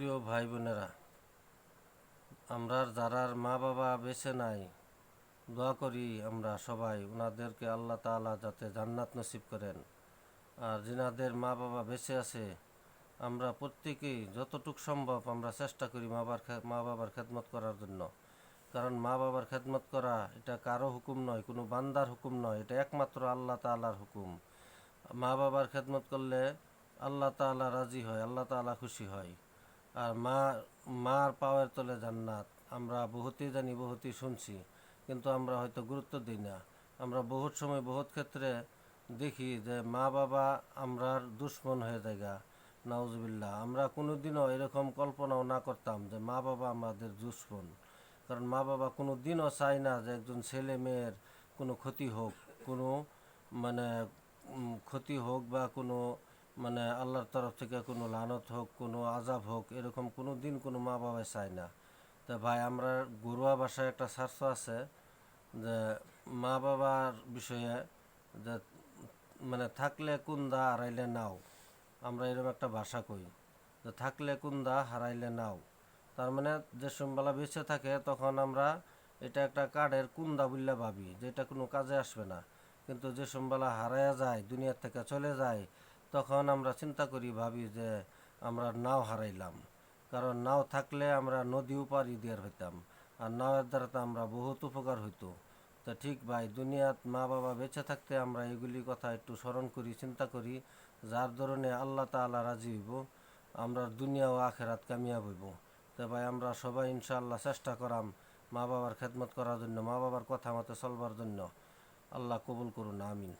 প্রিয় ভাই বোনেরা, আমরা যারার মা বাবা বেঁচে নাই, দোয়া করি আমরা সবাই ওনাদেরকে আল্লাহ তাআলা যাতে জান্নাত নসিব করেন। আর যিনাদের মা বাবা বেঁচে আছে, আমরা প্রত্যেকেই যতটুক সম্ভব আমরা চেষ্টা করি মা বাবার খেদমত করার জন্য। কারণ মা বাবার খেদমত করা এটা কারো হুকুম নয়, কোনো বান্দার হুকুম নয়, এটা একমাত্র আল্লাহ তাআলার হুকুম। মা বাবার খেদমত করলে আল্লাহ তাআলা রাজি হয়, আল্লাহ তাআলা খুশি হয়। আর মার পাওয়ার তলে জান্নাত আমরা বহুতই জানি, বহুতই শুনছি, কিন্তু আমরা হয়তো গুরুত্ব দিই না। আমরা বহুত সময় বহুত ক্ষেত্রে দেখি যে মা বাবা আমরার দুশ্মন হয়ে যায়। নাউজুবিল্লাহ, আমরা কোনোদিনও এরকম কল্পনাও না করতাম যে মা বাবা আমাদের দুশ্মন। কারণ মা বাবা কোনো দিনও চায় না যে একজন ছেলে মেয়ের কোনো ক্ষতি হোক, কোনো মানে ক্ষতি হোক বা কোনো আল্লাহর তরফ থেকে কোনো লানত হোক, কোনো আযাব হোক, এরকম কোনো দিন কোনো মা বাবাই চায় না। তা ভাই, আমরা ঘরোয়া ভাষায় একটা শাস্ত্র আছে যে মা বাবার বিষয়ে যে থাকলে কুন্দা হারাইলে নাও। আমরা এরকম একটা ভাষা কই যে থাকলে কুন্দা হারাইলে নাও। তার মানে যে সময়বেলা বেঁচে থাকে তখন আমরা এটা একটা কাঠের কুন্দা বললে ভাবি যে এটা কোনো কাজে আসবে না। কিন্তু যে সময়বেলা হারাইয়া যায়, দুনিয়ার থেকে চলে যায়, তখন আমরা চিন্তা করি, ভাবি যে আমরা নাও হারাইলাম। কারণ নাও থাকলে আমরা নদীও পাড়ি দিয়ার হইতাম, আর নাওয়ের দ্বারা তো আমরা বহুত উপকার হইতো। তা ঠিক ভাই, দুনিয়াত মা বাবা বেঁচে থাকতে আমরা এগুলি কথা একটু স্মরণ করি, চিন্তা করি, যার ধরনে আল্লাহ তাআলা রাজি হইব, আমরা দুনিয়া ও আখেরাত কামিয়াব হইব। তো ভাই, আমরা সবাই ইনশাআল্লাহ চেষ্টা করাম মা বাবার খেদমত করার জন্য, মা বাবার কথা মতো চলবার জন্য। আল্লাহ কবুল করুন, আমিন।